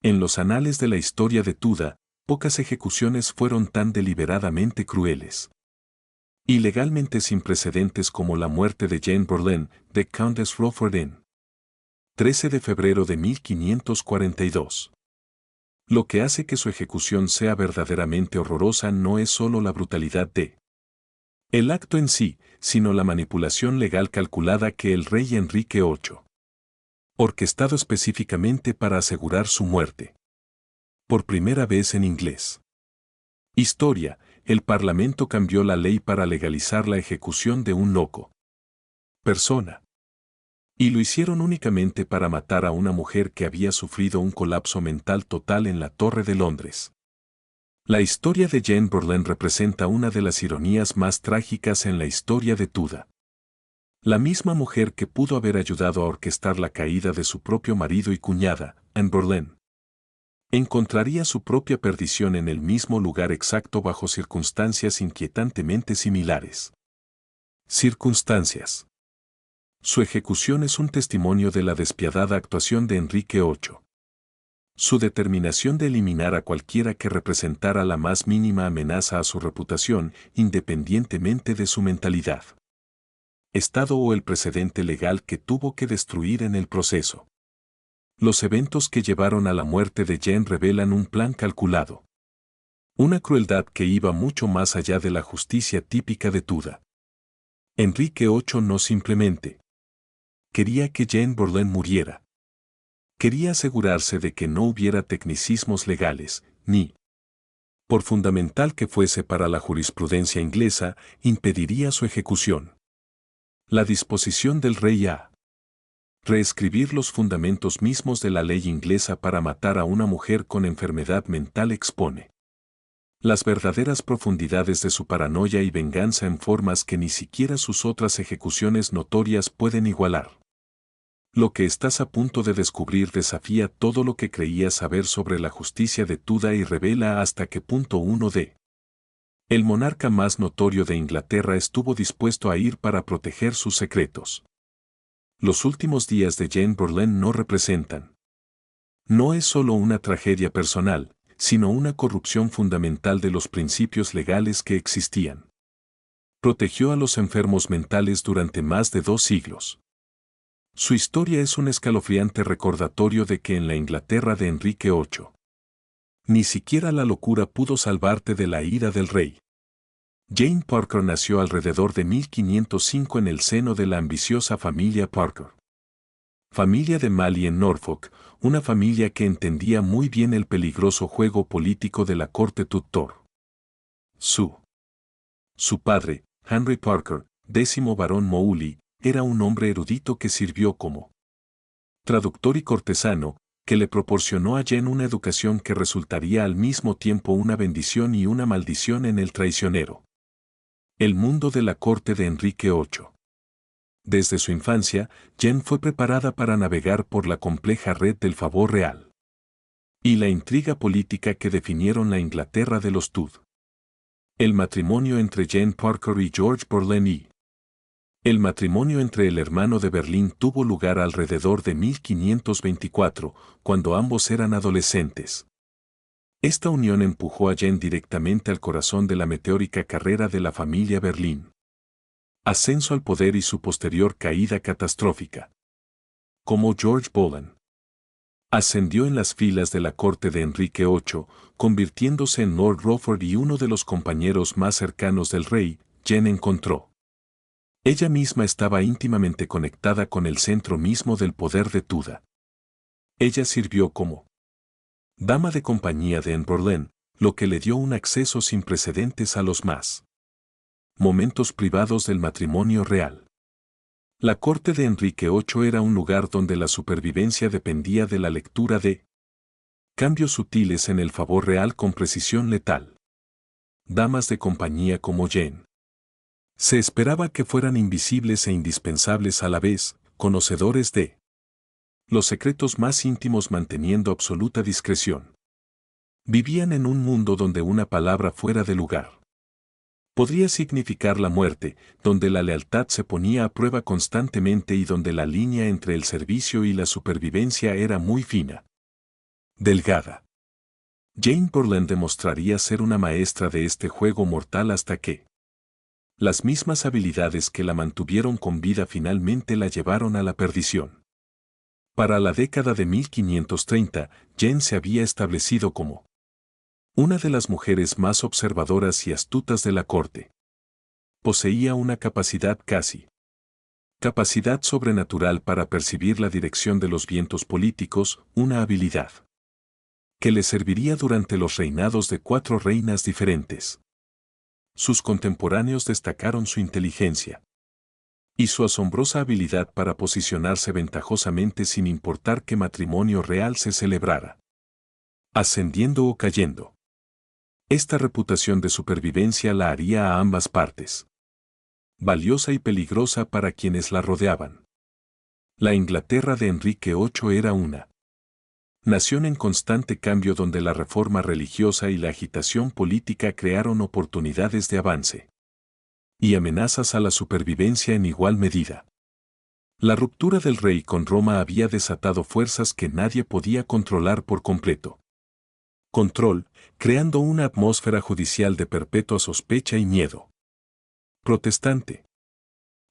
En los anales de la historia de Tudor, pocas ejecuciones fueron tan deliberadamente crueles y legalmente sin precedentes como la muerte de Jane Boleyn, de Countess Rutherford en 13 de febrero de 1542. Lo que hace que su ejecución sea verdaderamente horrorosa no es solo la brutalidad de el acto en sí, sino la manipulación legal calculada que el rey Enrique VIII orquestado específicamente para asegurar su muerte. Por primera vez en inglés. Historia, el Parlamento cambió la ley para legalizar la ejecución de un loco persona. Y lo hicieron únicamente para matar a una mujer que había sufrido un colapso mental total en la Torre de Londres. La historia de Jane Boleyn representa una de las ironías más trágicas en la historia de Tudor. La misma mujer que pudo haber ayudado a orquestar la caída de su propio marido y cuñada, Anne Boleyn, encontraría su propia perdición en el mismo lugar exacto bajo circunstancias inquietantemente similares. Circunstancias. Su ejecución es un testimonio de la despiadada actuación de Enrique VIII. Su determinación de eliminar a cualquiera que representara la más mínima amenaza a su reputación, independientemente de su mentalidad, estado o el precedente legal que tuvo que destruir en el proceso. Los eventos que llevaron a la muerte de Jane revelan un plan calculado. Una crueldad que iba mucho más allá de la justicia típica de Tudor. Enrique VIII no simplemente quería que Jane Boleyn muriera. Quería asegurarse de que no hubiera tecnicismos legales, ni, por fundamental que fuese para la jurisprudencia inglesa, impediría su ejecución. La disposición del rey a reescribir los fundamentos mismos de la ley inglesa para matar a una mujer con enfermedad mental expone las verdaderas profundidades de su paranoia y venganza en formas que ni siquiera sus otras ejecuciones notorias pueden igualar. Lo que estás a punto de descubrir desafía todo lo que creías saber sobre la justicia de Tudor y revela hasta qué punto uno de el monarca más notorio de Inglaterra estuvo dispuesto a ir para proteger sus secretos. Los últimos días de Jane Boleyn no representan. No es solo una tragedia personal, sino una corrupción fundamental de los principios legales que existían. Protegió a los enfermos mentales durante más de 2 siglos. Su historia es un escalofriante recordatorio de que en la Inglaterra de Enrique VIII, ni siquiera la locura pudo salvarte de la ira del rey. Jane Parker nació alrededor de 1505 en el seno de la ambiciosa familia Parker. Familia de Mali en Norfolk, una familia que entendía muy bien el peligroso juego político de la corte Tudor. Su padre, Henry Parker, 10º barón Mowley, era un hombre erudito que sirvió como traductor y cortesano, que le proporcionó a Jane una educación que resultaría al mismo tiempo una bendición y una maldición en el traicionero el mundo de la corte de Enrique VIII. Desde su infancia, Jane fue preparada para navegar por la compleja red del favor real y la intriga política que definieron la Inglaterra de los Tudor. El matrimonio entre Jane Parker y George Boleyn y el matrimonio entre el hermano de Berlín tuvo lugar alrededor de 1524, cuando ambos eran adolescentes. Esta unión empujó a Jane directamente al corazón de la meteórica carrera de la familia Berlín. Ascenso al poder y su posterior caída catastrófica. Como George Boleyn ascendió en las filas de la corte de Enrique VIII, convirtiéndose en Lord Rutherford y uno de los compañeros más cercanos del rey, Jane encontró. Ella misma estaba íntimamente conectada con el centro mismo del poder de Tudor. Ella sirvió como dama de compañía de Anne Boleyn, lo que le dio un acceso sin precedentes a los más momentos privados del matrimonio real. La corte de Enrique VIII era un lugar donde la supervivencia dependía de la lectura de cambios sutiles en el favor real con precisión letal. Damas de compañía como Jane se esperaba que fueran invisibles e indispensables a la vez, conocedores de los secretos más íntimos manteniendo absoluta discreción. Vivían en un mundo donde una palabra fuera de lugar podría significar la muerte, donde la lealtad se ponía a prueba constantemente y donde la línea entre el servicio y la supervivencia era muy fina. delgada. Jane Boleyn demostraría ser una maestra de este juego mortal hasta que las mismas habilidades que la mantuvieron con vida finalmente la llevaron a la perdición. Para la década de 1530, Jane se había establecido como una de las mujeres más observadoras y astutas de la corte. Poseía una capacidad sobrenatural para percibir la dirección de los vientos políticos, una habilidad que le serviría durante los reinados de 4 reinas diferentes. Sus contemporáneos destacaron su inteligencia y su asombrosa habilidad para posicionarse ventajosamente sin importar qué matrimonio real se celebrara, ascendiendo o cayendo. Esta reputación de supervivencia la haría a ambas partes valiosa y peligrosa para quienes la rodeaban. La Inglaterra de Enrique VIII era una nación en constante cambio donde la reforma religiosa y la agitación política crearon oportunidades de avance y amenazas a la supervivencia en igual medida. La ruptura del rey con Roma había desatado fuerzas que nadie podía controlar por completo. Creando una atmósfera judicial de perpetua sospecha y miedo protestante.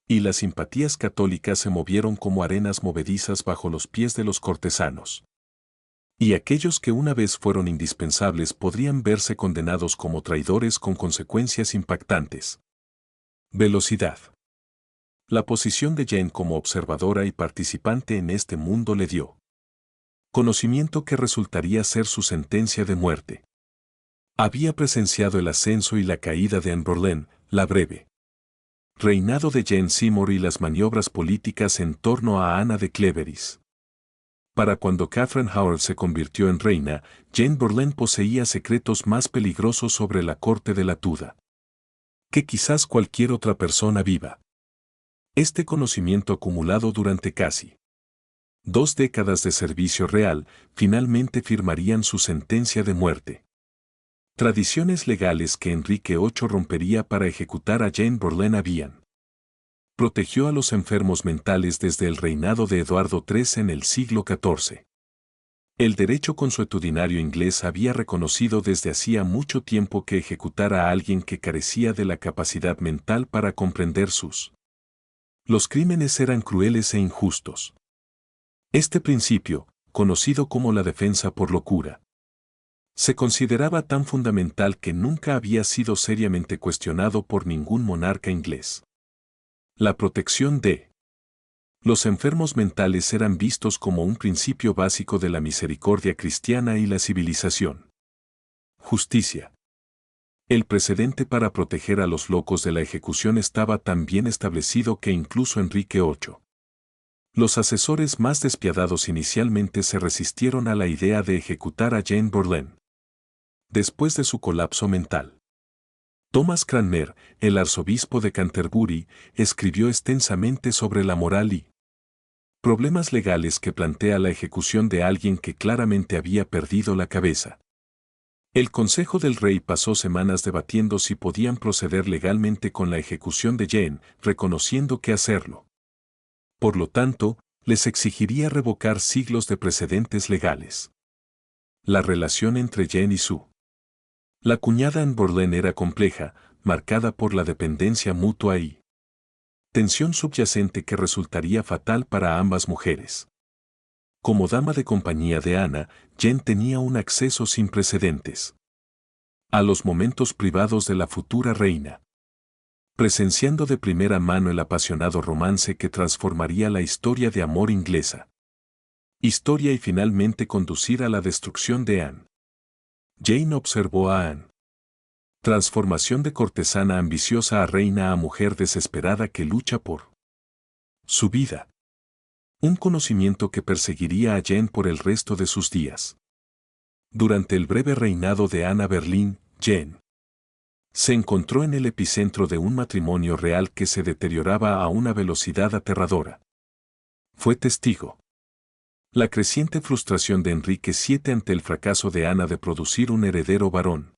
Y las simpatías católicas se movieron como arenas movedizas bajo los pies de los cortesanos. Y aquellos que una vez fueron indispensables podrían verse condenados como traidores con consecuencias impactantes. Velocidad. La posición de Jane como observadora y participante en este mundo le dio conocimiento que resultaría ser su sentencia de muerte. Había presenciado el ascenso y la caída de Anne Boleyn, la breve reinado de Jane Seymour y las maniobras políticas en torno a Ana de Cleveris. Para cuando Catherine Howard se convirtió en reina, Jane Boleyn poseía secretos más peligrosos sobre la corte de la Tudor que quizás cualquier otra persona viva. Este conocimiento acumulado durante casi 2 décadas de servicio real, finalmente firmarían su sentencia de muerte. Tradiciones legales que Enrique VIII rompería para ejecutar a Jane Boleyn habían protegió a los enfermos mentales desde el reinado de Eduardo III en el siglo XIV. El derecho consuetudinario inglés había reconocido desde hacía mucho tiempo que ejecutar a alguien que carecía de la capacidad mental para comprender los crímenes eran crueles e injustos. Este principio, conocido como la defensa por locura, se consideraba tan fundamental que nunca había sido seriamente cuestionado por ningún monarca inglés. La protección de los enfermos mentales eran vistos como un principio básico de la misericordia cristiana y la civilización. Justicia. El precedente para proteger a los locos de la ejecución estaba tan bien establecido que incluso Enrique VIII. Los asesores más despiadados inicialmente se resistieron a la idea de ejecutar a Jane Boleyn. Después de su colapso mental, Thomas Cranmer, el arzobispo de Canterbury, escribió extensamente sobre la moral y problemas legales que plantea la ejecución de alguien que claramente había perdido la cabeza. El Consejo del Rey pasó semanas debatiendo si podían proceder legalmente con la ejecución de Jane, reconociendo que hacerlo, por lo tanto, les exigiría revocar siglos de precedentes legales. La relación entre Jane y la cuñada Anne Boleyn era compleja, marcada por la dependencia mutua y tensión subyacente que resultaría fatal para ambas mujeres. Como dama de compañía de Ana, Jane tenía un acceso sin precedentes a los momentos privados de la futura reina, presenciando de primera mano el apasionado romance que transformaría la historia de amor inglesa. Historia y finalmente conducir a la destrucción de Anne. Jane observó a Anne. Transformación de cortesana ambiciosa a reina a mujer desesperada que lucha por su vida. Un conocimiento que perseguiría a Jane por el resto de sus días. Durante el breve reinado de Ana Boleyn, Jane se encontró en el epicentro de un matrimonio real que se deterioraba a una velocidad aterradora. Fue testigo la creciente frustración de Enrique VII ante el fracaso de Ana de producir un heredero varón.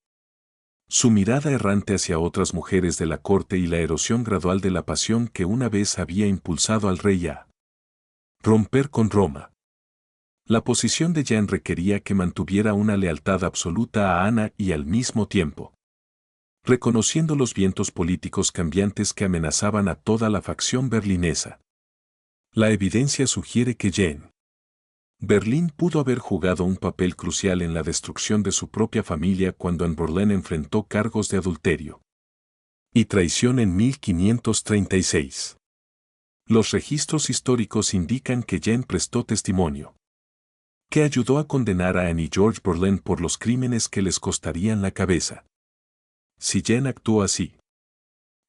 Su mirada errante hacia otras mujeres de la corte y la erosión gradual de la pasión que una vez había impulsado al rey a romper con Roma. La posición de Jane requería que mantuviera una lealtad absoluta a Ana y al mismo tiempo, reconociendo los vientos políticos cambiantes que amenazaban a toda la facción berlinesa. La evidencia sugiere que Jane Berlín pudo haber jugado un papel crucial en la destrucción de su propia familia cuando en Berlín enfrentó cargos de adulterio y traición en 1536. Los registros históricos indican que Jane prestó testimonio, que ayudó a condenar a Anne y George Boleyn por los crímenes que les costarían la cabeza. Si Jane actuó así,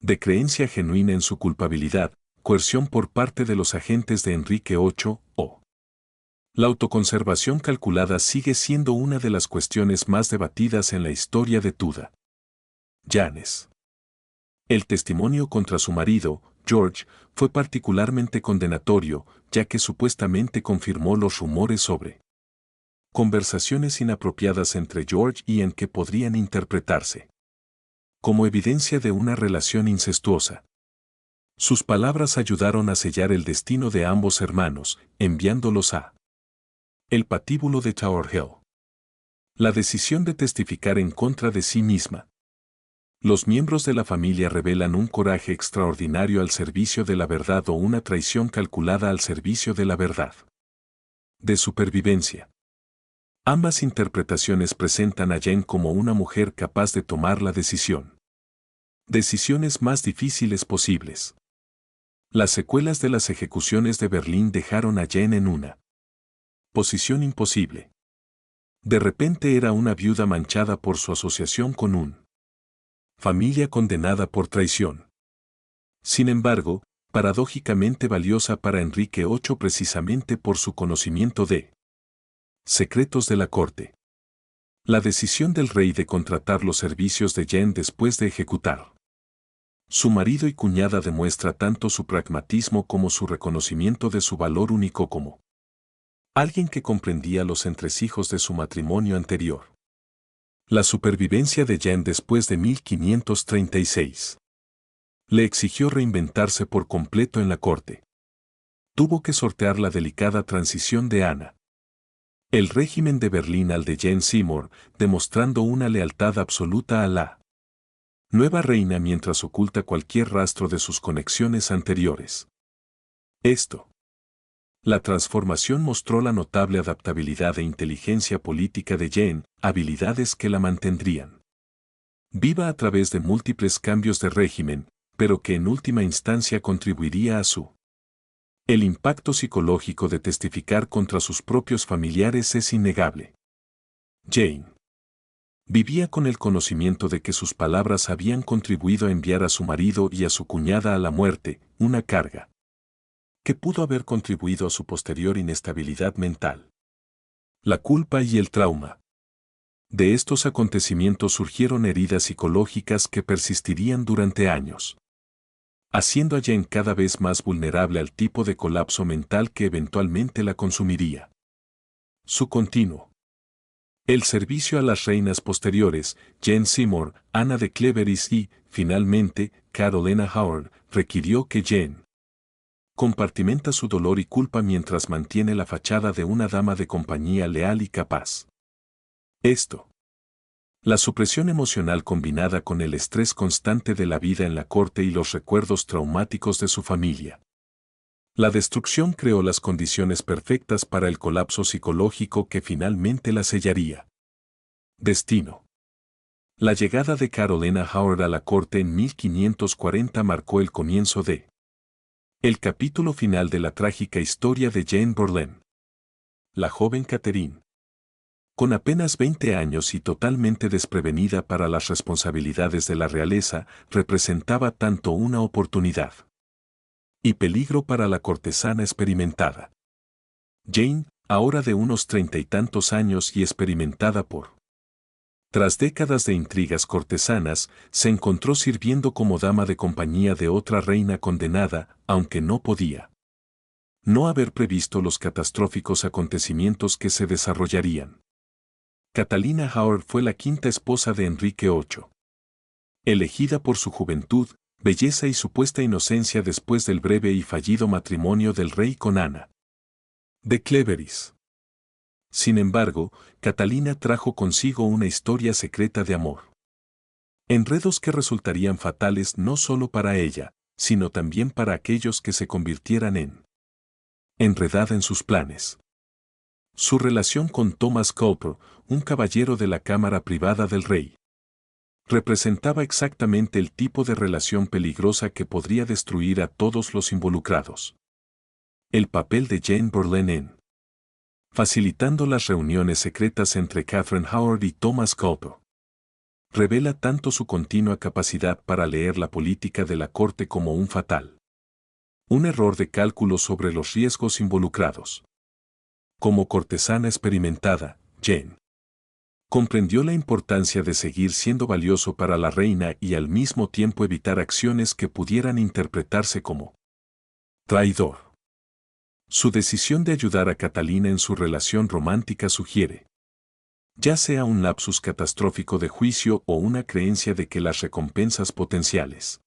de creencia genuina en su culpabilidad, coerción por parte de los agentes de Enrique VIII, o la autoconservación calculada sigue siendo una de las cuestiones más debatidas en la historia de Tudor. Janes. El testimonio contra su marido, George, fue particularmente condenatorio, ya que supuestamente confirmó los rumores sobre conversaciones inapropiadas entre George y Anne que podrían interpretarse como evidencia de una relación incestuosa. Sus palabras ayudaron a sellar el destino de ambos hermanos, enviándolos a el patíbulo de Tower Hill. La decisión de testificar en contra de sí misma. Los miembros de la familia revelan un coraje extraordinario al servicio de la verdad o una traición calculada al servicio de la verdad. De supervivencia. Ambas interpretaciones presentan a Jane como una mujer capaz de tomar la decisión. Decisiones más difíciles posibles. Las secuelas de las ejecuciones de Berlín dejaron a Jane en una posición imposible. De repente era una viuda manchada por su asociación con un familia condenada por traición. Sin embargo, paradójicamente valiosa para Enrique VIII precisamente por su conocimiento de secretos de la corte. La decisión del rey de contratar los servicios de Jane después de ejecutar su marido y cuñada demuestra tanto su pragmatismo como su reconocimiento de su valor único como alguien que comprendía los entresijos de su matrimonio anterior. La supervivencia de Jane después de 1536 le exigió reinventarse por completo en la corte. Tuvo que sortear la delicada transición de Ana, el régimen de Berlín al de Jane Seymour, demostrando una lealtad absoluta a la nueva reina mientras oculta cualquier rastro de sus conexiones anteriores. La transformación mostró la notable adaptabilidad e inteligencia política de Jane, habilidades que la mantendrían viva a través de múltiples cambios de régimen, pero que en última instancia contribuiría a su. El impacto psicológico de testificar contra sus propios familiares es innegable. Jane vivía con el conocimiento de que sus palabras habían contribuido a enviar a su marido y a su cuñada a la muerte, una carga que pudo haber contribuido a su posterior inestabilidad mental. La culpa y el trauma. De estos acontecimientos surgieron heridas psicológicas que persistirían durante años, haciendo a Jane cada vez más vulnerable al tipo de colapso mental que eventualmente la consumiría. Su continuo. El servicio a las reinas posteriores, Jane Seymour, Ana de Cleveris y, finalmente, Carolina Howard, requirió que Jane compartimenta su dolor y culpa mientras mantiene la fachada de una dama de compañía leal y capaz. La supresión emocional combinada con el estrés constante de la vida en la corte y los recuerdos traumáticos de su familia. La destrucción creó las condiciones perfectas para el colapso psicológico que finalmente la sellaría. Destino. La llegada de Carolina Howard a la corte en 1540 marcó el comienzo de el capítulo final de la trágica historia de Jane Boleyn. La joven Catherine, con apenas 20 años y totalmente desprevenida para las responsabilidades de la realeza, representaba tanto una oportunidad y peligro para la cortesana experimentada. Jane, ahora de unos 30 y tantos años y experimentada tras décadas de intrigas cortesanas, se encontró sirviendo como dama de compañía de otra reina condenada, aunque no podía no haber previsto los catastróficos acontecimientos que se desarrollarían. Catalina Howard fue la quinta esposa de Enrique VIII. Elegida por su juventud, belleza y supuesta inocencia después del breve y fallido matrimonio del rey con Ana de Cleveris. Sin embargo, Catalina trajo consigo una historia secreta de amor. Enredos que resultarían fatales no solo para ella, sino también para aquellos que se convirtieran enredada en sus planes. Su relación con Thomas Cowper, un caballero de la cámara privada del rey, representaba exactamente el tipo de relación peligrosa que podría destruir a todos los involucrados. El papel de Jane Boleyn facilitando las reuniones secretas entre Catherine Howard y Thomas Cowper, revela tanto su continua capacidad para leer la política de la corte como un error de cálculo sobre los riesgos involucrados. Como cortesana experimentada, Jane comprendió la importancia de seguir siendo valioso para la reina y al mismo tiempo evitar acciones que pudieran interpretarse como traidor. Su decisión de ayudar a Catalina en su relación romántica sugiere, ya sea un lapsus catastrófico de juicio o una creencia de que las recompensas potenciales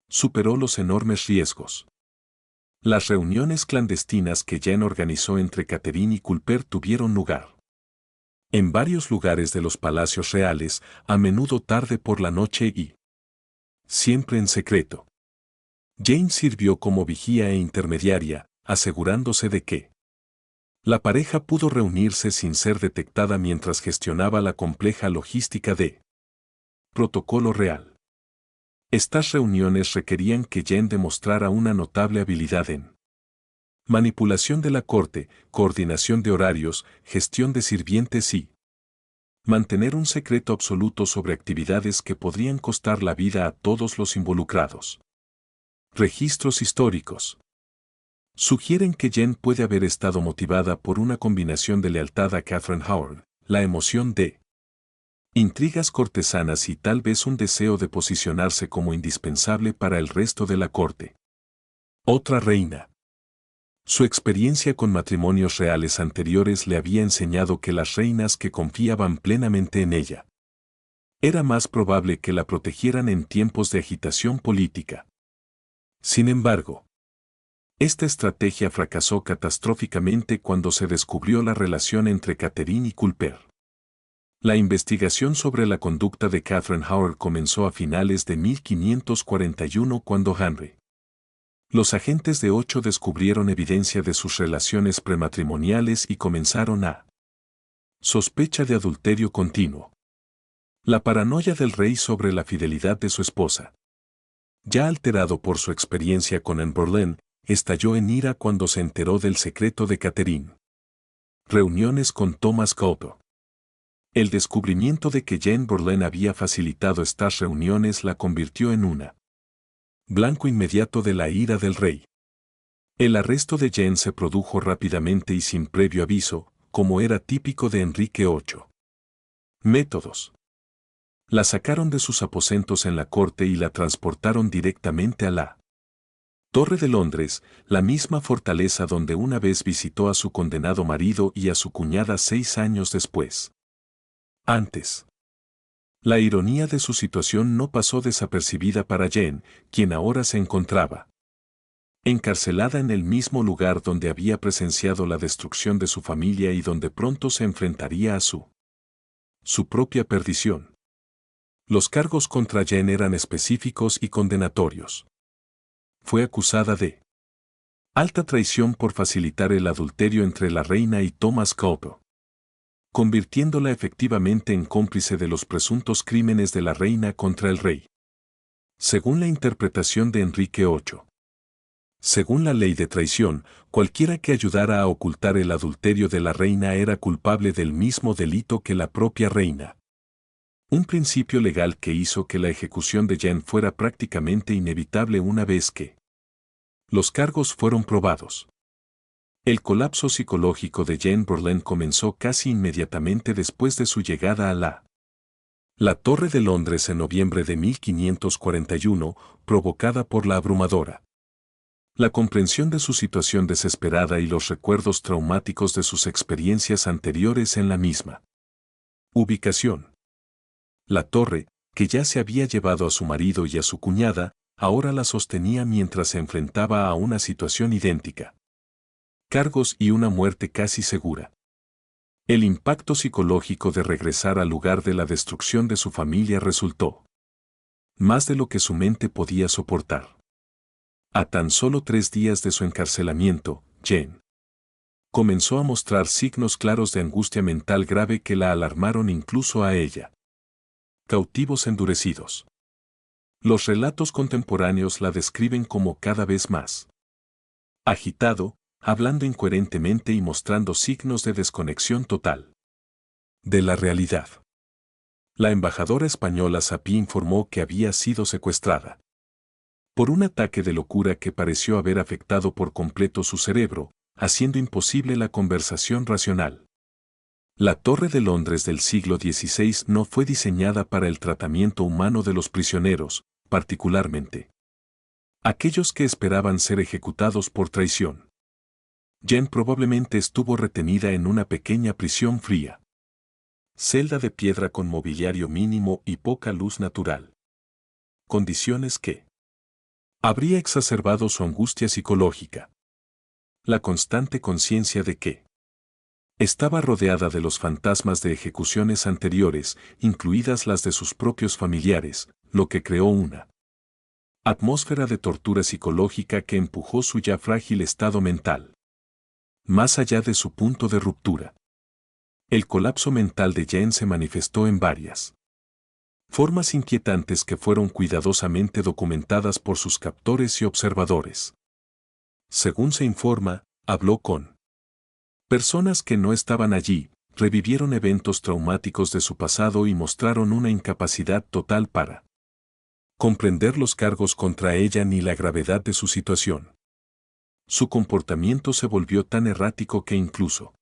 superó los enormes riesgos. Las reuniones clandestinas que Jane organizó entre Catherine y Culper tuvieron lugar en varios lugares de los palacios reales, a menudo tarde por la noche y siempre en secreto. Jane sirvió como vigía e intermediaria, asegurándose de que la pareja pudo reunirse sin ser detectada mientras gestionaba la compleja logística de protocolo real. Estas reuniones requerían que Jane demostrara una notable habilidad en manipulación de la corte, coordinación de horarios, gestión de sirvientes y mantener un secreto absoluto sobre actividades que podrían costar la vida a todos los involucrados. Registros históricos sugieren que Jane puede haber estado motivada por una combinación de lealtad a Catherine Howard, la emoción de intrigas cortesanas y tal vez un deseo de posicionarse como indispensable para el resto de la corte. Otra reina. Su experiencia con matrimonios reales anteriores le había enseñado que las reinas que confiaban plenamente en ella, era más probable que la protegieran en tiempos de agitación política. Sin embargo, esta estrategia fracasó catastróficamente cuando se descubrió la relación entre Catherine y Culper. La investigación sobre la conducta de Catherine Howard comenzó a finales de 1541 cuando los agentes de 8 descubrieron evidencia de sus relaciones prematrimoniales y comenzaron a sospecha de adulterio continuo. La paranoia del rey sobre la fidelidad de su esposa, ya alterado por su experiencia con Anne Boleyn, estalló en ira cuando se enteró del secreto de Catherine. Reuniones con Thomas Cowper. El descubrimiento de que Jane Boleyn había facilitado estas reuniones la convirtió en una blanco inmediato de la ira del rey. El arresto de Jane se produjo rápidamente y sin previo aviso, como era típico de Enrique VIII. Métodos. La sacaron de sus aposentos en la corte y la transportaron directamente a la Torre de Londres, la misma fortaleza donde una vez visitó a su condenado marido y a su cuñada 6 años después. Antes. La ironía de su situación no pasó desapercibida para Jane, quien ahora se encontraba encarcelada en el mismo lugar donde había presenciado la destrucción de su familia y donde pronto se enfrentaría a su propia perdición. Los cargos contra Jane eran específicos y condenatorios. Fue acusada de alta traición por facilitar el adulterio entre la reina y Thomas Cowper, convirtiéndola efectivamente en cómplice de los presuntos crímenes de la reina contra el rey. Según la interpretación de Enrique VIII. Según la ley de traición, cualquiera que ayudara a ocultar el adulterio de la reina era culpable del mismo delito que la propia reina. Un principio legal que hizo que la ejecución de Jane fuera prácticamente inevitable una vez que los cargos fueron probados. El colapso psicológico de Jane Boleyn comenzó casi inmediatamente después de su llegada a la Torre de Londres en noviembre de 1541, provocada por la abrumadora la comprensión de su situación desesperada y los recuerdos traumáticos de sus experiencias anteriores en la misma ubicación. La torre, que ya se había llevado a su marido y a su cuñada, ahora la sostenía mientras se enfrentaba a una situación idéntica. Cargos y una muerte casi segura. El impacto psicológico de regresar al lugar de la destrucción de su familia resultó más de lo que su mente podía soportar. A tan solo 3 días de su encarcelamiento, Jane comenzó a mostrar signos claros de angustia mental grave que la alarmaron incluso a ella. Cautivos endurecidos. Los relatos contemporáneos la describen como cada vez más agitado, hablando incoherentemente y mostrando signos de desconexión total de la realidad. La embajadora española Sapí informó que había sido secuestrada por un ataque de locura que pareció haber afectado por completo su cerebro, haciendo imposible la conversación racional. La Torre de Londres del siglo XVI no fue diseñada para el tratamiento humano de los prisioneros, particularmente aquellos que esperaban ser ejecutados por traición. Jane probablemente estuvo retenida en una pequeña prisión fría. Celda de piedra con mobiliario mínimo y poca luz natural. Condiciones que habría exacerbado su angustia psicológica. La constante conciencia de que estaba rodeada de los fantasmas de ejecuciones anteriores, incluidas las de sus propios familiares, lo que creó una atmósfera de tortura psicológica que empujó su ya frágil estado mental más allá de su punto de ruptura. El colapso mental de Jane se manifestó en varias formas inquietantes que fueron cuidadosamente documentadas por sus captores y observadores. Según se informa, habló con personas que no estaban allí, revivieron eventos traumáticos de su pasado y mostraron una incapacidad total para comprender los cargos contra ella ni la gravedad de su situación. Su comportamiento se volvió tan errático que incluso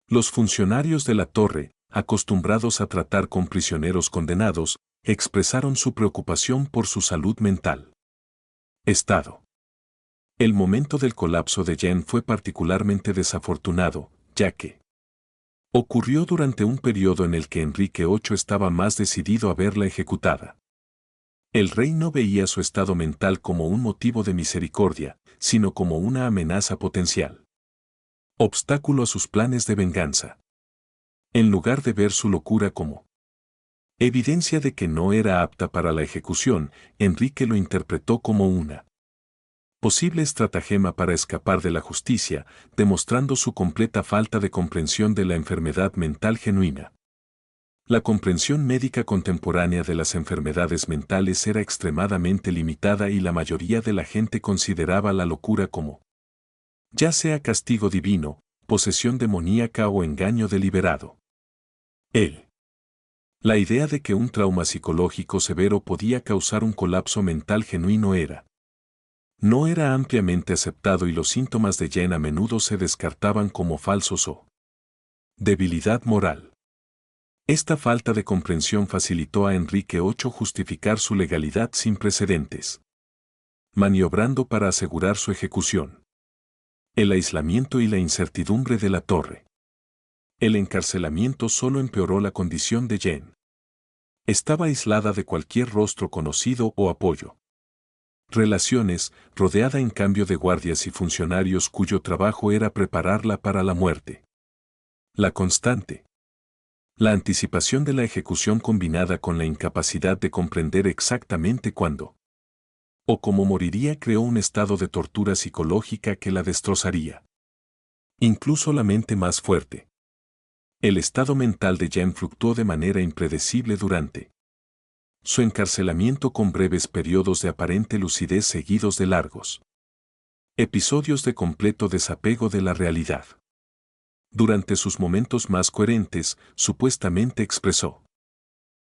los funcionarios de la torre, acostumbrados a tratar con prisioneros condenados, expresaron su preocupación por su salud mental. Estado. El momento del colapso de Jane fue particularmente desafortunado, ya que ocurrió durante un periodo en el que Enrique VIII estaba más decidido a verla ejecutada. El rey no veía su estado mental como un motivo de misericordia, sino como una amenaza potencial. Obstáculo a sus planes de venganza. En lugar de ver su locura como evidencia de que no era apta para la ejecución, Enrique lo interpretó como una posible estratagema para escapar de la justicia, demostrando su completa falta de comprensión de la enfermedad mental genuina. La comprensión médica contemporánea de las enfermedades mentales era extremadamente limitada y la mayoría de la gente consideraba la locura como ya sea castigo divino, posesión demoníaca o engaño deliberado. La idea de que un trauma psicológico severo podía causar un colapso mental genuino no era ampliamente aceptado y los síntomas de Jane a menudo se descartaban como falsos o debilidad moral. Esta falta de comprensión facilitó a Enrique VIII justificar su legalidad sin precedentes, maniobrando para asegurar su ejecución. El aislamiento y la incertidumbre de la torre. El encarcelamiento solo empeoró la condición de Jane. Estaba aislada de cualquier rostro conocido o apoyo. Relaciones, rodeada en cambio de guardias y funcionarios cuyo trabajo era prepararla para la muerte. La constante. La anticipación de la ejecución combinada con la incapacidad de comprender exactamente cuándo o cómo moriría creó un estado de tortura psicológica que la destrozaría. Incluso la mente más fuerte. El estado mental de Jane fluctuó de manera impredecible durante su encarcelamiento con breves periodos de aparente lucidez seguidos de largos episodios de completo desapego de la realidad. Durante sus momentos más coherentes, supuestamente expresó.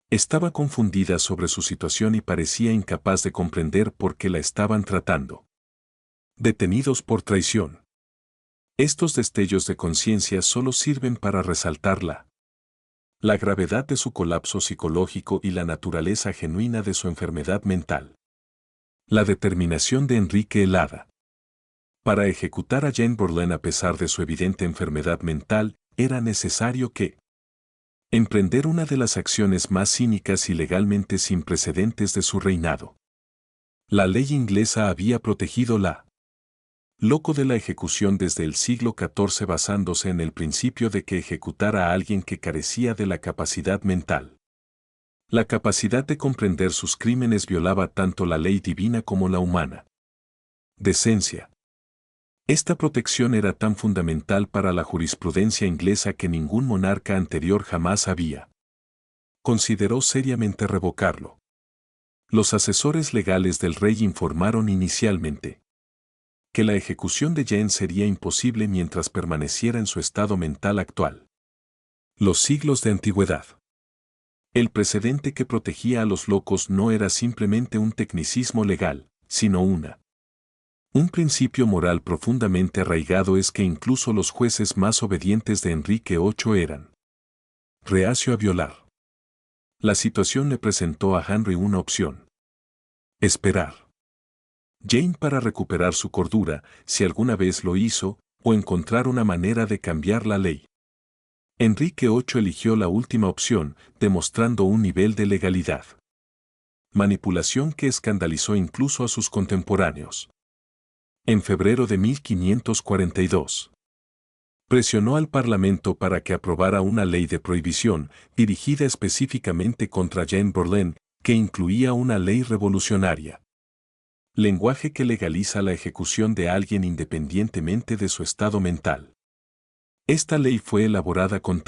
Estaba confundida sobre su situación y parecía incapaz de comprender por qué la estaban tratando. Detenidos por traición. Estos destellos de conciencia solo sirven para resaltar la gravedad de su colapso psicológico y la naturaleza genuina de su enfermedad mental. La determinación de Enrique el Hada. Para ejecutar a Jane Boleyn a pesar de su evidente enfermedad mental, era necesario que emprender una de las acciones más cínicas y legalmente sin precedentes de su reinado. La ley inglesa había protegido la loco de la ejecución desde el siglo XIV basándose en el principio de que ejecutara a alguien que carecía de la capacidad mental. La capacidad de comprender sus crímenes violaba tanto la ley divina como la humana. Decencia. Esta protección era tan fundamental para la jurisprudencia inglesa que ningún monarca anterior jamás había consideró seriamente revocarlo. Los asesores legales del rey informaron inicialmente que la ejecución de Jane sería imposible mientras permaneciera en su estado mental actual. Los siglos de antigüedad. El precedente que protegía a los locos no era simplemente un tecnicismo legal, sino un principio moral profundamente arraigado es que incluso los jueces más obedientes de Enrique VIII eran reacio a violar. La situación le presentó a Henry una opción. Esperar. Jane para recuperar su cordura, si alguna vez lo hizo, o encontrar una manera de cambiar la ley. Enrique VIII eligió la última opción, demostrando un nivel de legalidad. Manipulación que escandalizó incluso a sus contemporáneos. En febrero de 1542. Presionó al Parlamento para que aprobara una ley de prohibición, dirigida específicamente contra Jane Boleyn, que incluía una ley revolucionaria. Lenguaje que legaliza la ejecución de alguien independientemente de su estado mental. Esta ley fue elaborada con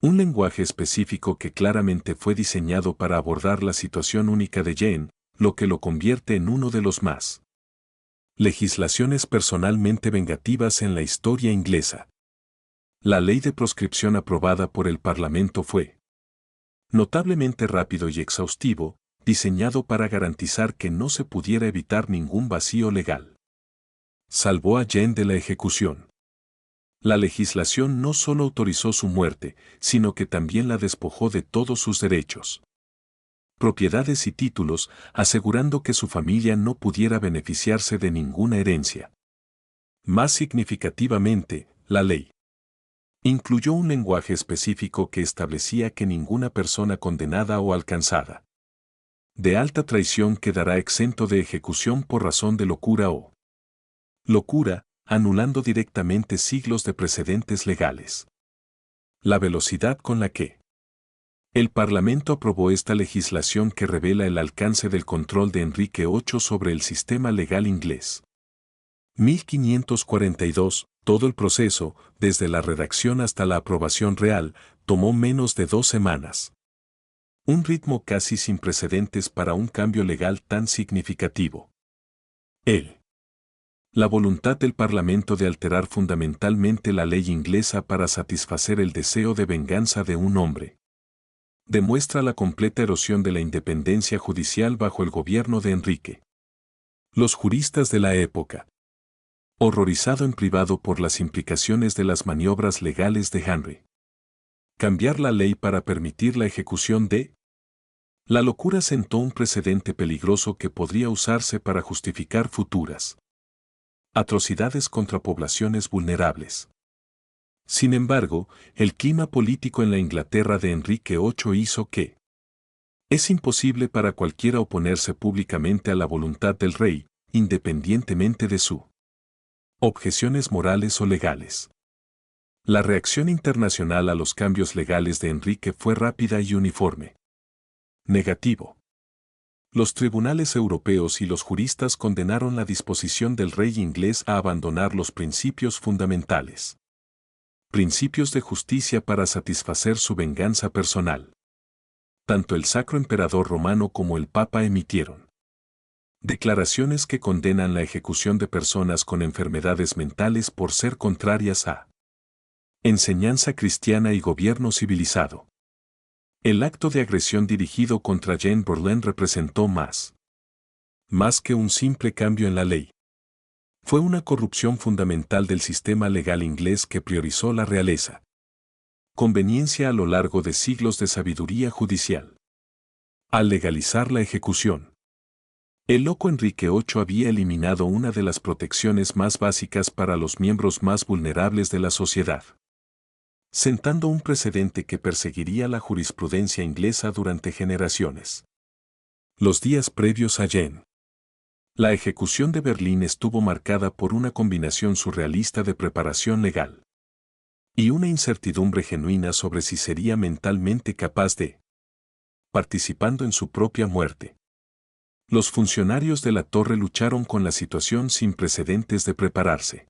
un lenguaje específico que claramente fue diseñado para abordar la situación única de Jane, lo que lo convierte en uno de los más legislaciones personalmente vengativas en la historia inglesa. La ley de proscripción aprobada por el Parlamento fue notablemente rápido y exhaustivo, diseñado para garantizar que no se pudiera evitar ningún vacío legal. Salvó a Jane de la ejecución. La legislación no solo autorizó su muerte, sino que también la despojó de todos sus derechos, propiedades y títulos, asegurando que su familia no pudiera beneficiarse de ninguna herencia. Más significativamente, la ley incluyó un lenguaje específico que establecía que ninguna persona condenada o alcanzada de alta traición quedará exento de ejecución por razón de locura o locura, anulando directamente siglos de precedentes legales. La velocidad con la que el Parlamento aprobó esta legislación que revela el alcance del control de Enrique VIII sobre el sistema legal inglés. 1542, todo el proceso, desde la redacción hasta la aprobación real, tomó menos de 2 semanas. Un ritmo casi sin precedentes para un cambio legal tan significativo. La voluntad del Parlamento de alterar fundamentalmente la ley inglesa para satisfacer el deseo de venganza de un hombre demuestra la completa erosión de la independencia judicial bajo el gobierno de Enrique. Los juristas de la época. Horrorizado en privado por las implicaciones de las maniobras legales de Henry. Cambiar la ley para permitir la ejecución de la locura sentó un precedente peligroso que podría usarse para justificar futuras atrocidades contra poblaciones vulnerables. Sin embargo, el clima político en la Inglaterra de Enrique VIII hizo que es imposible para cualquiera oponerse públicamente a la voluntad del rey, independientemente de sus objeciones morales o legales. La reacción internacional a los cambios legales de Enrique fue rápida y uniforme. Negativo. Los tribunales europeos y los juristas condenaron la disposición del rey inglés a abandonar los principios fundamentales. Principios de justicia para satisfacer su venganza personal. Tanto el Sacro Emperador Romano como el Papa emitieron declaraciones que condenan la ejecución de personas con enfermedades mentales por ser contrarias a enseñanza cristiana y gobierno civilizado. El acto de agresión dirigido contra Jane Boleyn representó más que un simple cambio en la ley. Fue una corrupción fundamental del sistema legal inglés que priorizó la realeza. Conveniencia a lo largo de siglos de sabiduría judicial. Al legalizar la ejecución, el loco Enrique VIII había eliminado una de las protecciones más básicas para los miembros más vulnerables de la sociedad, sentando un precedente que perseguiría la jurisprudencia inglesa durante generaciones. Los días previos a Jane La ejecución de Berlín estuvo marcada por una combinación surrealista de preparación legal y una incertidumbre genuina sobre si sería mentalmente capaz de participando en su propia muerte. Los funcionarios de la torre lucharon con la situación sin precedentes de prepararse.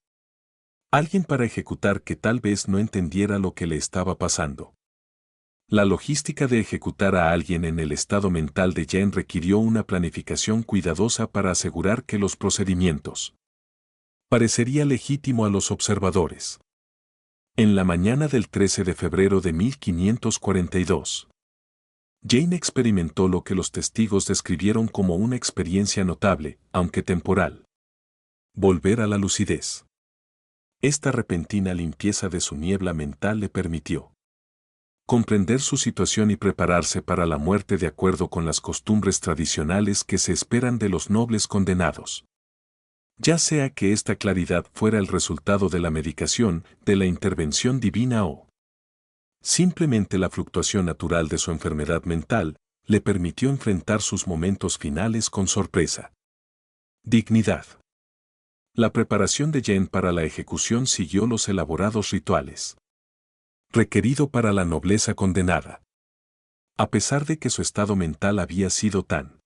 Alguien para ejecutar que tal vez no entendiera lo que le estaba pasando. La logística de ejecutar a alguien en el estado mental de Jane requirió una planificación cuidadosa para asegurar que los procedimientos parecería legítimo a los observadores. En la mañana del 13 de febrero de 1542, Jane experimentó lo que los testigos describieron como una experiencia notable, aunque temporal. Volver a la lucidez. Esta repentina limpieza de su niebla mental le permitió comprender su situación y prepararse para la muerte de acuerdo con las costumbres tradicionales que se esperan de los nobles condenados. Ya sea que esta claridad fuera el resultado de la medicación, de la intervención divina o simplemente la fluctuación natural de su enfermedad mental, le permitió enfrentar sus momentos finales con sorpresa. Dignidad. La preparación de Jane para la ejecución siguió los elaborados rituales requerido para la nobleza condenada. A pesar de que su estado mental había sido tan,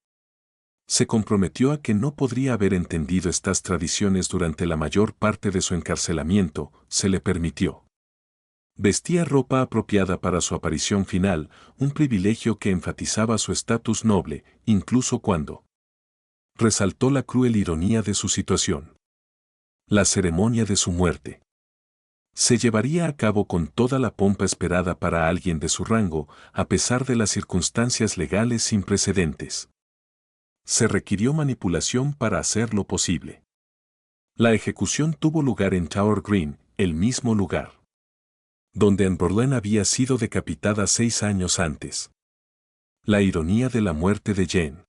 se comprometió a que no podría haber entendido estas tradiciones durante la mayor parte de su encarcelamiento, se le permitió. Vestía ropa apropiada para su aparición final, un privilegio que enfatizaba su estatus noble, incluso cuando resaltó la cruel ironía de su situación. La ceremonia de su muerte se llevaría a cabo con toda la pompa esperada para alguien de su rango, a pesar de las circunstancias legales sin precedentes. Se requirió manipulación para hacerlo posible. La ejecución tuvo lugar en Tower Green, el mismo lugar donde Anne Boleyn había sido decapitada 6 años antes. La ironía de la muerte de Jane.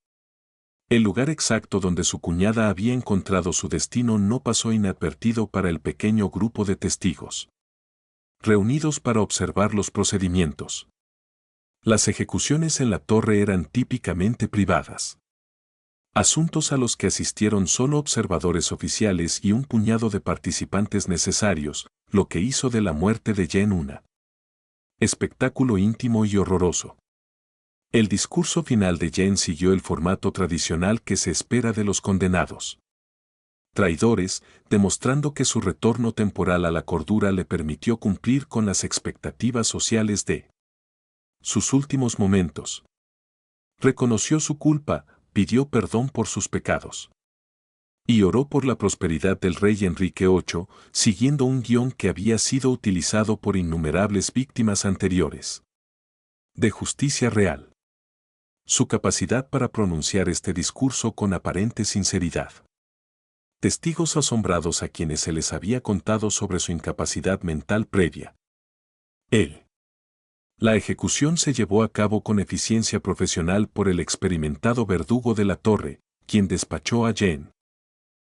El lugar exacto donde su cuñada había encontrado su destino no pasó inadvertido para el pequeño grupo de testigos reunidos para observar los procedimientos. Las ejecuciones en la torre eran típicamente privadas. Asuntos a los que asistieron solo observadores oficiales y un puñado de participantes necesarios, lo que hizo de la muerte de Jane un espectáculo íntimo y horroroso. El discurso final de Jane siguió el formato tradicional que se espera de los condenados traidores, demostrando que su retorno temporal a la cordura le permitió cumplir con las expectativas sociales de sus últimos momentos. Reconoció su culpa, pidió perdón por sus pecados y oró por la prosperidad del rey Enrique VIII, siguiendo un guión que había sido utilizado por innumerables víctimas anteriores. De justicia real. Su capacidad para pronunciar este discurso con aparente sinceridad. Testigos asombrados a quienes se les había contado sobre su incapacidad mental previa. La ejecución se llevó a cabo con eficiencia profesional por el experimentado verdugo de la torre, quien despachó a Jane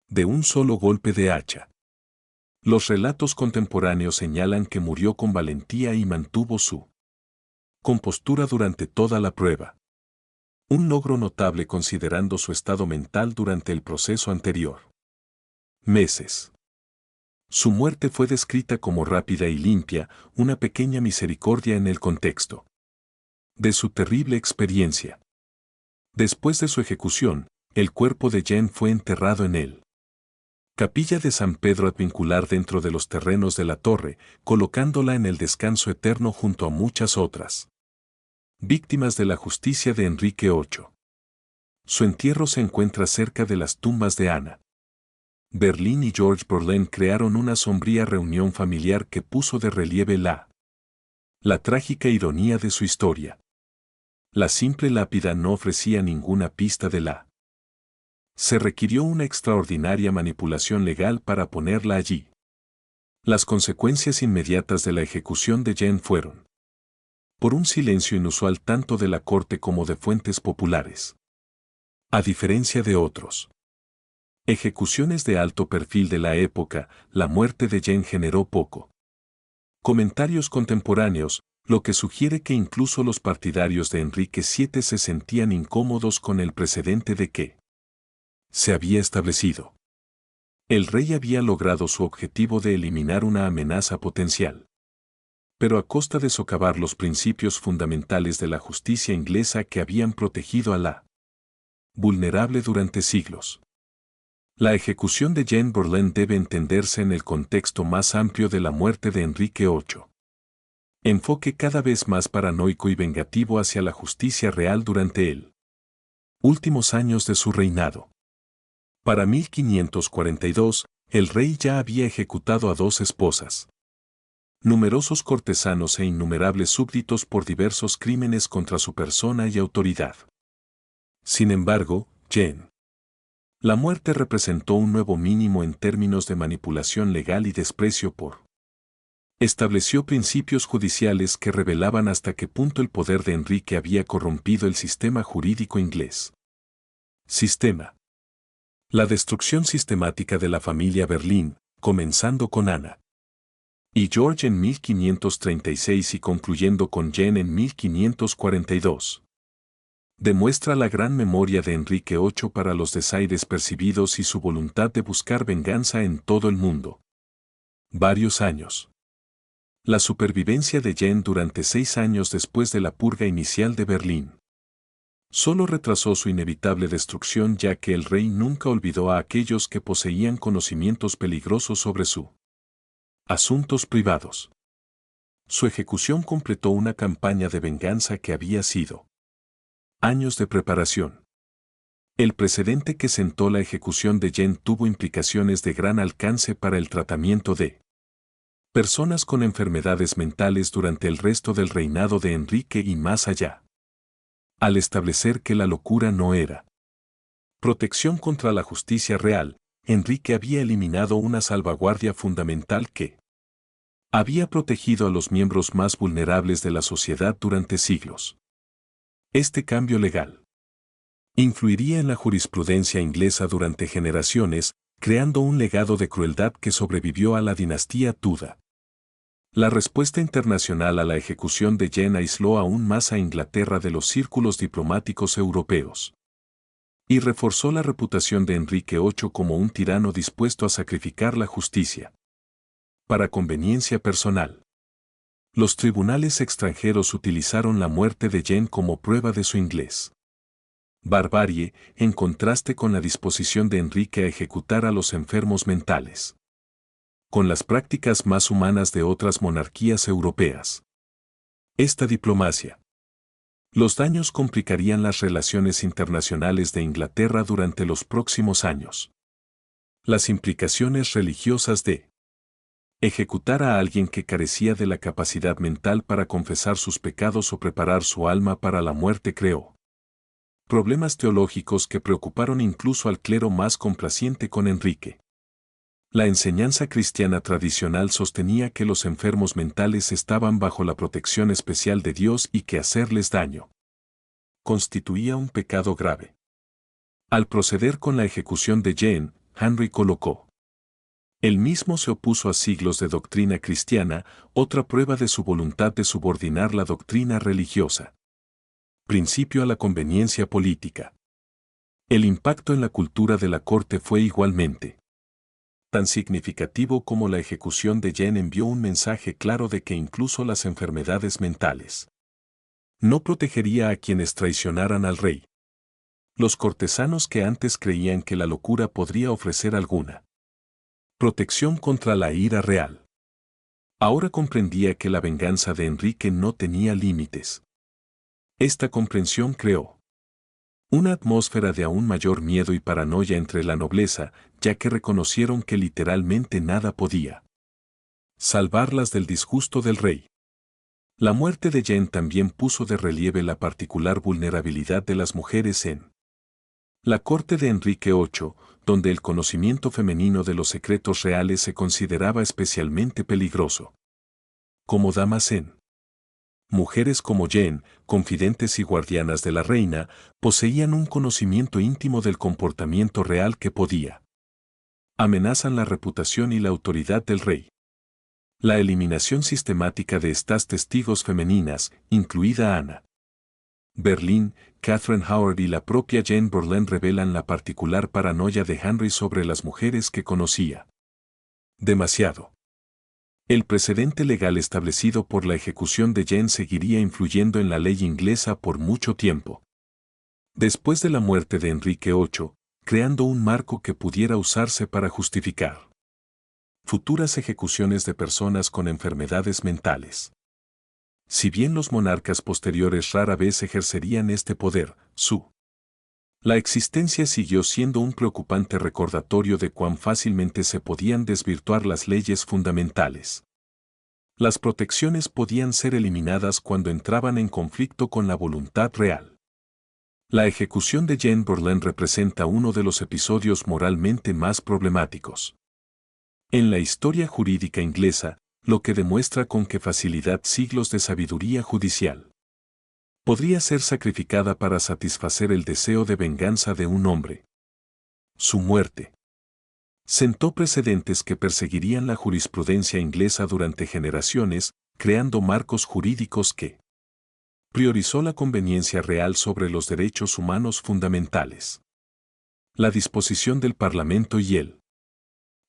de un solo golpe de hacha. Los relatos contemporáneos señalan que murió con valentía y mantuvo su compostura durante toda la prueba. Un logro notable considerando su estado mental durante el proceso anterior. Meses. Su muerte fue descrita como rápida y limpia, una pequeña misericordia en el contexto de su terrible experiencia. Después de su ejecución, el cuerpo de Jane fue enterrado en él. Capilla de San Pedro Advincular dentro de los terrenos de la torre, colocándola en el descanso eterno junto a muchas otras víctimas de la justicia de Enrique VIII. Su entierro se encuentra cerca de las tumbas de Ana Boleyn y George Boleyn crearon una sombría reunión familiar que puso de relieve la trágica ironía de su historia. La simple lápida no ofrecía ninguna pista de la. Se requirió una extraordinaria manipulación legal para ponerla allí. Las consecuencias inmediatas de la ejecución de Jane fueron por un silencio inusual tanto de la corte como de fuentes populares. A diferencia de otros ejecuciones de alto perfil de la época, la muerte de Jane generó poco comentarios contemporáneos, lo que sugiere que incluso los partidarios de Enrique VII se sentían incómodos con el precedente de que se había establecido. El rey había logrado su objetivo de eliminar una amenaza potencial, pero a costa de socavar los principios fundamentales de la justicia inglesa que habían protegido a la vulnerable durante siglos. La ejecución de Jane Boleyn debe entenderse en el contexto más amplio de la muerte de Enrique VIII. Enfoque cada vez más paranoico y vengativo hacia la justicia real durante el últimos años de su reinado. Para 1542, el rey ya había ejecutado a 2 esposas, numerosos cortesanos e innumerables súbditos por diversos crímenes contra su persona y autoridad. Sin embargo, la muerte representó un nuevo mínimo en términos de manipulación legal y desprecio por. Estableció principios judiciales que revelaban hasta qué punto el poder de Enrique había corrompido el sistema jurídico inglés. Sistema. La destrucción sistemática de la familia Boleyn, comenzando con Ana y George en 1536 y concluyendo con Jane en 1542. Demuestra la gran memoria de Enrique VIII para los desaires percibidos y su voluntad de buscar venganza en todo el mundo. Varios años. La supervivencia de Jane durante 6 años después de la purga inicial de Berlín solo retrasó su inevitable destrucción, ya que el rey nunca olvidó a aquellos que poseían conocimientos peligrosos sobre sus asuntos privados. Su ejecución completó una campaña de venganza que había sido años de preparación. El precedente que sentó la ejecución de Jane tuvo implicaciones de gran alcance para el tratamiento de personas con enfermedades mentales durante el resto del reinado de Enrique y más allá. Al establecer que la locura no era protección contra la justicia real, Enrique había eliminado una salvaguardia fundamental que había protegido a los miembros más vulnerables de la sociedad durante siglos. Este cambio legal influiría en la jurisprudencia inglesa durante generaciones, creando un legado de crueldad que sobrevivió a la dinastía Tudor. La respuesta internacional a la ejecución de Jane aisló aún más a Inglaterra de los círculos diplomáticos europeos y reforzó la reputación de Enrique VIII como un tirano dispuesto a sacrificar la justicia para conveniencia personal. Los tribunales extranjeros utilizaron la muerte de Jane como prueba de su inglés barbarie, en contraste con la disposición de Enrique a ejecutar a los enfermos mentales, con las prácticas más humanas de otras monarquías europeas. Esta diplomacia. Los daños complicarían las relaciones internacionales de Inglaterra durante los próximos años. Las implicaciones religiosas de ejecutar a alguien que carecía de la capacidad mental para confesar sus pecados o preparar su alma para la muerte creó problemas teológicos que preocuparon incluso al clero más complaciente con Enrique. La enseñanza cristiana tradicional sostenía que los enfermos mentales estaban bajo la protección especial de Dios y que hacerles daño constituía un pecado grave. Al proceder con la ejecución de Jane, Henry colocó. Él mismo se opuso a siglos de doctrina cristiana, otra prueba de su voluntad de subordinar la doctrina religiosa. Principio a la conveniencia política. El impacto en la cultura de la corte fue igualmente tan significativo como la ejecución de Jane envió un mensaje claro de que incluso las enfermedades mentales no protegería a quienes traicionaran al rey. Los cortesanos que antes creían que la locura podría ofrecer alguna protección contra la ira real, ahora comprendía que la venganza de Enrique no tenía límites. Esta comprensión creó una atmósfera de aún mayor miedo y paranoia entre la nobleza, ya que reconocieron que literalmente nada podía salvarlas del disgusto del rey. La muerte de Jane también puso de relieve la particular vulnerabilidad de las mujeres en la corte de Enrique VIII, donde el conocimiento femenino de los secretos reales se consideraba especialmente peligroso. Como damas en mujeres como Jane, confidentes y guardianas de la reina, poseían un conocimiento íntimo del comportamiento real que podía amenazan la reputación y la autoridad del rey. La eliminación sistemática de estas testigos femeninas, incluida Ana Berlín, Catherine Howard y la propia Jane Boleyn revelan la particular paranoia de Henry sobre las mujeres que conocía. Demasiado. El precedente legal establecido por la ejecución de Jane seguiría influyendo en la ley inglesa por mucho tiempo. Después de la muerte de Enrique VIII, creando un marco que pudiera usarse para justificar futuras ejecuciones de personas con enfermedades mentales. Si bien los monarcas posteriores rara vez ejercerían este poder, la existencia siguió siendo un preocupante recordatorio de cuán fácilmente se podían desvirtuar las leyes fundamentales. Las protecciones podían ser eliminadas cuando entraban en conflicto con la voluntad real. La ejecución de Jane Boleyn representa uno de los episodios moralmente más problemáticos en la historia jurídica inglesa, lo que demuestra con qué facilidad siglos de sabiduría judicial podría ser sacrificada para satisfacer el deseo de venganza de un hombre. Su muerte sentó precedentes que perseguirían la jurisprudencia inglesa durante generaciones, creando marcos jurídicos que priorizó la conveniencia real sobre los derechos humanos fundamentales. La disposición del Parlamento y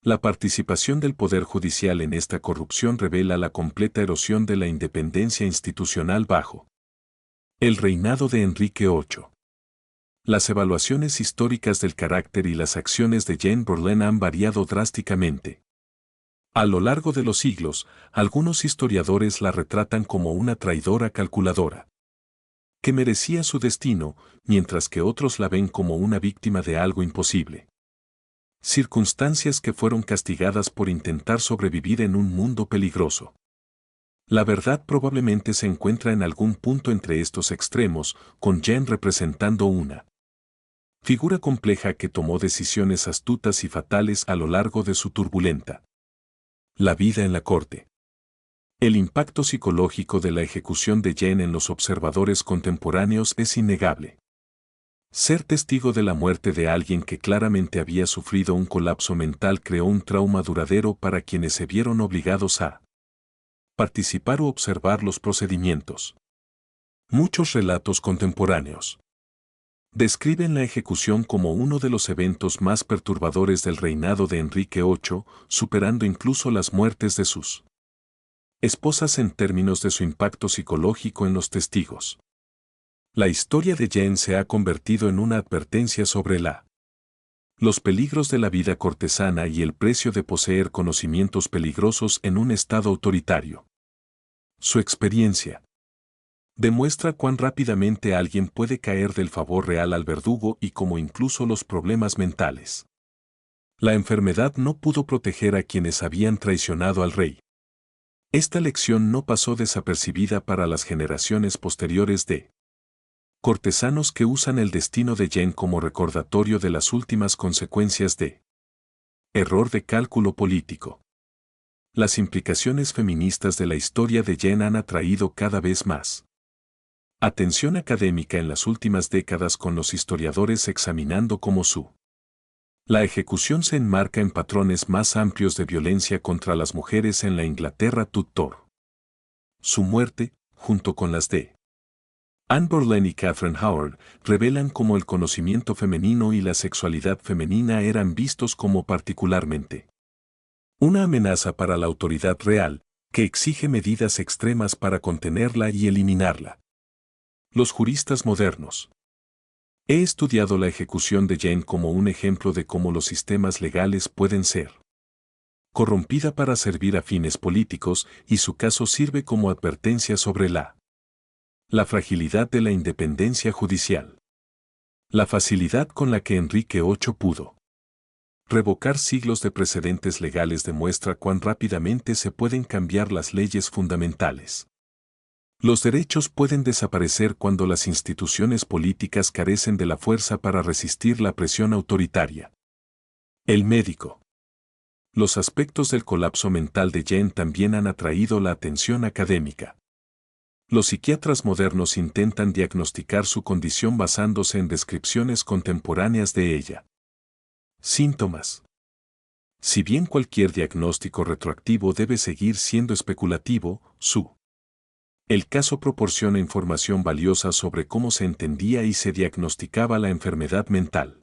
la participación del Poder Judicial en esta corrupción revela la completa erosión de la independencia institucional bajo el reinado de Enrique VIII. Las evaluaciones históricas del carácter y las acciones de Jane Boleyn han variado drásticamente. A lo largo de los siglos, algunos historiadores la retratan como una traidora calculadora, que merecía su destino, mientras que otros la ven como una víctima de algo imposible. Circunstancias que fueron castigadas por intentar sobrevivir en un mundo peligroso. La verdad probablemente se encuentra en algún punto entre estos extremos, con Jane representando una figura compleja que tomó decisiones astutas y fatales a lo largo de su turbulenta la vida en la corte. El impacto psicológico de la ejecución de Jane en los observadores contemporáneos es innegable. Ser testigo de la muerte de alguien que claramente había sufrido un colapso mental creó un trauma duradero para quienes se vieron obligados a participar o observar los procedimientos. Muchos relatos contemporáneos describen la ejecución como uno de los eventos más perturbadores del reinado de Enrique VIII, superando incluso las muertes de sus esposas en términos de su impacto psicológico en los testigos. La historia de Jane se ha convertido en una advertencia sobre los peligros de la vida cortesana y el precio de poseer conocimientos peligrosos en un estado autoritario. Su experiencia demuestra cuán rápidamente alguien puede caer del favor real al verdugo y cómo incluso los problemas mentales. La enfermedad no pudo proteger a quienes habían traicionado al rey. Esta lección no pasó desapercibida para las generaciones posteriores de cortesanos que usan el destino de Jane como recordatorio de las últimas consecuencias de error de cálculo político. Las implicaciones feministas de la historia de Jane han atraído cada vez más atención académica en las últimas décadas, con los historiadores examinando cómo la ejecución se enmarca en patrones más amplios de violencia contra las mujeres en la Inglaterra Tudor. Su muerte, junto con las de Anne Boleyn y Catherine Howard, revelan cómo el conocimiento femenino y la sexualidad femenina eran vistos como particularmente una amenaza para la autoridad real, que exige medidas extremas para contenerla y eliminarla. Los juristas modernos. He estudiado la ejecución de Jane como un ejemplo de cómo los sistemas legales pueden ser corrompida para servir a fines políticos, y su caso sirve como advertencia sobre la fragilidad de la independencia judicial. La facilidad con la que Enrique VIII pudo revocar siglos de precedentes legales demuestra cuán rápidamente se pueden cambiar las leyes fundamentales. Los derechos pueden desaparecer cuando las instituciones políticas carecen de la fuerza para resistir la presión autoritaria. El médico. Los aspectos del colapso mental de Jane también han atraído la atención académica. Los psiquiatras modernos intentan diagnosticar su condición basándose en descripciones contemporáneas de ella. Síntomas. Si bien cualquier diagnóstico retroactivo debe seguir siendo especulativo, su El caso proporciona información valiosa sobre cómo se entendía y se diagnosticaba la enfermedad mental.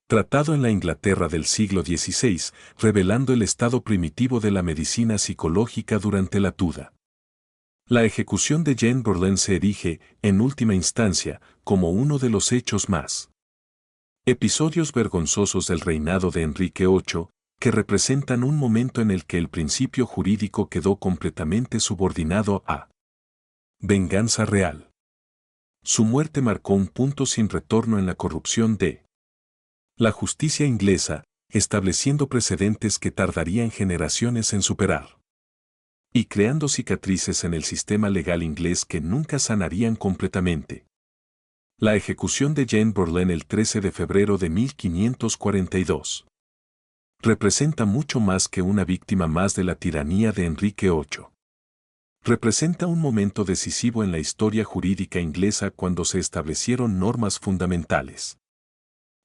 Tratado en la Inglaterra del siglo XVI, revelando el estado primitivo de la medicina psicológica durante la Tudor. La ejecución de Jean Bourlain se erige, en última instancia, como uno de los hechos más episodios vergonzosos del reinado de Enrique VIII, que representan un momento en el que el principio jurídico quedó completamente subordinado a venganza real. Su muerte marcó un punto sin retorno en la corrupción de la justicia inglesa, estableciendo precedentes que tardarían generaciones en superar y creando cicatrices en el sistema legal inglés que nunca sanarían completamente. La ejecución de Jean Bourlain el 13 de febrero de 1542 representa mucho más que una víctima más de la tiranía de Enrique VIII. Representa un momento decisivo en la historia jurídica inglesa cuando se establecieron normas fundamentales.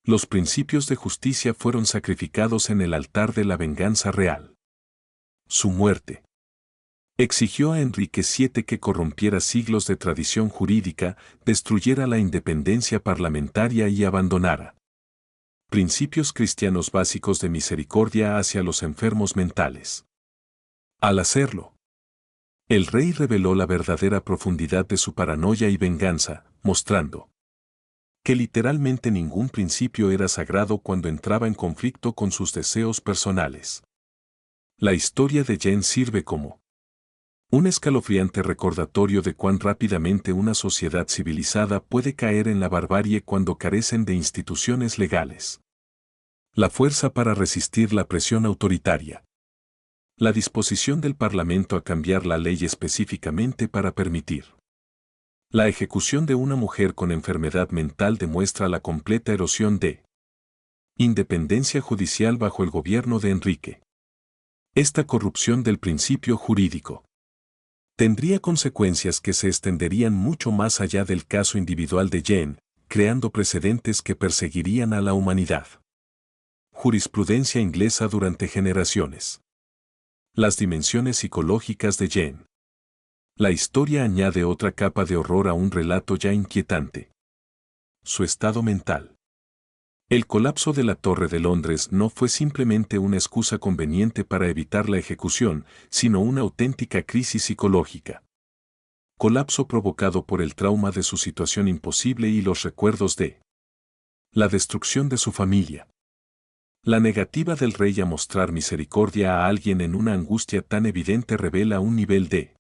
Los principios de justicia fueron sacrificados en el altar de la venganza real. Su muerte exigió a Enrique VII que corrompiera siglos de tradición jurídica, destruyera la independencia parlamentaria y abandonara principios cristianos básicos de misericordia hacia los enfermos mentales. Al hacerlo, el rey reveló la verdadera profundidad de su paranoia y venganza, mostrando que literalmente ningún principio era sagrado cuando entraba en conflicto con sus deseos personales. La historia de Jean sirve como un escalofriante recordatorio de cuán rápidamente una sociedad civilizada puede caer en la barbarie cuando carecen de instituciones legales. La fuerza para resistir la presión autoritaria. La disposición del Parlamento a cambiar la ley específicamente para permitir la ejecución de una mujer con enfermedad mental demuestra la completa erosión de independencia judicial bajo el gobierno de Enrique. Esta corrupción del principio jurídico tendría consecuencias que se extenderían mucho más allá del caso individual de Jean, creando precedentes que perseguirían a la humanidad. Jurisprudencia inglesa durante generaciones. Las dimensiones psicológicas de Jean. La historia añade otra capa de horror a un relato ya inquietante. Su estado mental. El colapso de la Torre de Londres no fue simplemente una excusa conveniente para evitar la ejecución, sino una auténtica crisis psicológica. Colapso provocado por el trauma de su situación imposible y los recuerdos de la destrucción de su familia. La negativa del rey a mostrar misericordia a alguien en una angustia tan evidente revela un nivel de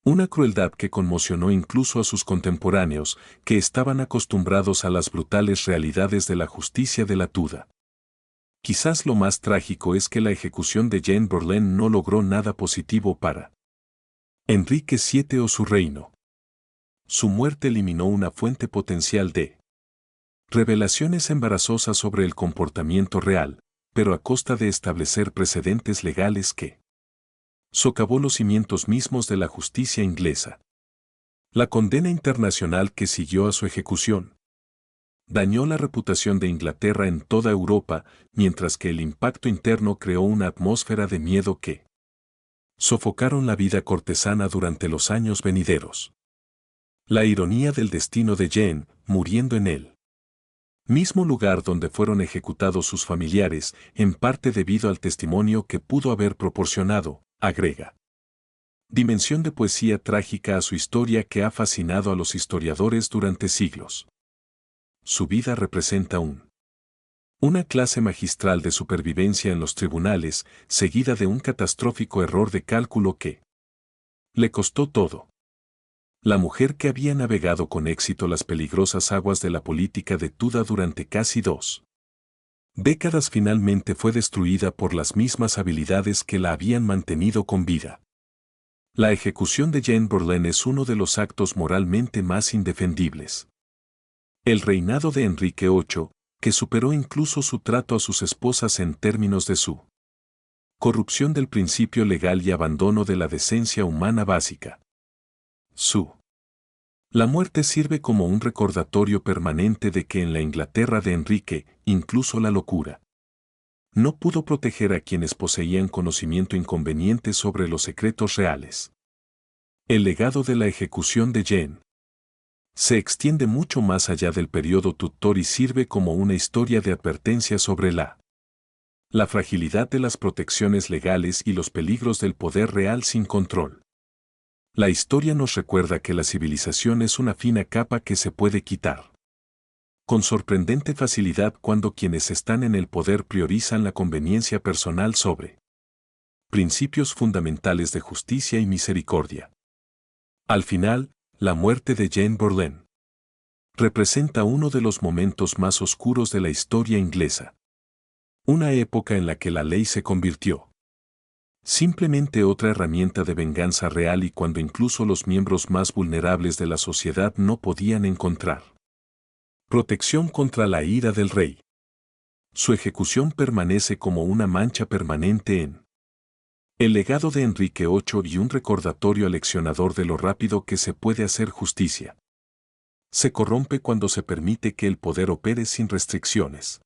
una crueldad que conmocionó incluso a sus contemporáneos, que estaban acostumbrados a las brutales realidades de la justicia de la Tudor. Quizás lo más trágico es que la ejecución de Jean Bourlain no logró nada positivo para Enrique VII o su reino. Su muerte eliminó una fuente potencial de revelaciones embarazosas sobre el comportamiento real, pero a costa de establecer precedentes legales que socavó los cimientos mismos de la justicia inglesa. La condena internacional que siguió a su ejecución dañó la reputación de Inglaterra en toda Europa, mientras que el impacto interno creó una atmósfera de miedo que sofocaron la vida cortesana durante los años venideros. La ironía del destino de Jean, muriendo en él mismo lugar donde fueron ejecutados sus familiares, en parte debido al testimonio que pudo haber proporcionado, agrega dimensión de poesía trágica a su historia que ha fascinado a los historiadores durante siglos. Su vida representa una clase magistral de supervivencia en los tribunales, seguida de un catastrófico error de cálculo que le costó todo. La mujer que había navegado con éxito las peligrosas aguas de la política de Tudor durante casi 2 décadas finalmente fue destruida por las mismas habilidades que la habían mantenido con vida. La ejecución de Jean Bourlain es uno de los actos moralmente más indefendibles. El reinado de Enrique VIII, que superó incluso su trato a sus esposas en términos de su corrupción del principio legal y abandono de la decencia humana básica. La muerte sirve como un recordatorio permanente de que en la Inglaterra de Enrique, incluso la locura no pudo proteger a quienes poseían conocimiento inconveniente sobre los secretos reales. El legado de la ejecución de Jane se extiende mucho más allá del periodo tutor y sirve como una historia de advertencia sobre la fragilidad de las protecciones legales y los peligros del poder real sin control. La historia nos recuerda que la civilización es una fina capa que se puede quitar con sorprendente facilidad cuando quienes están en el poder priorizan la conveniencia personal sobre principios fundamentales de justicia y misericordia. Al final, la muerte de Jane Boleyn representa uno de los momentos más oscuros de la historia inglesa. Una época en la que la ley se convirtió simplemente otra herramienta de venganza real y cuando incluso los miembros más vulnerables de la sociedad no podían encontrar protección contra la ira del rey. Su ejecución permanece como una mancha permanente en el legado de Enrique VIII y un recordatorio aleccionador de lo rápido que se puede hacer justicia. Se corrompe cuando se permite que el poder opere sin restricciones.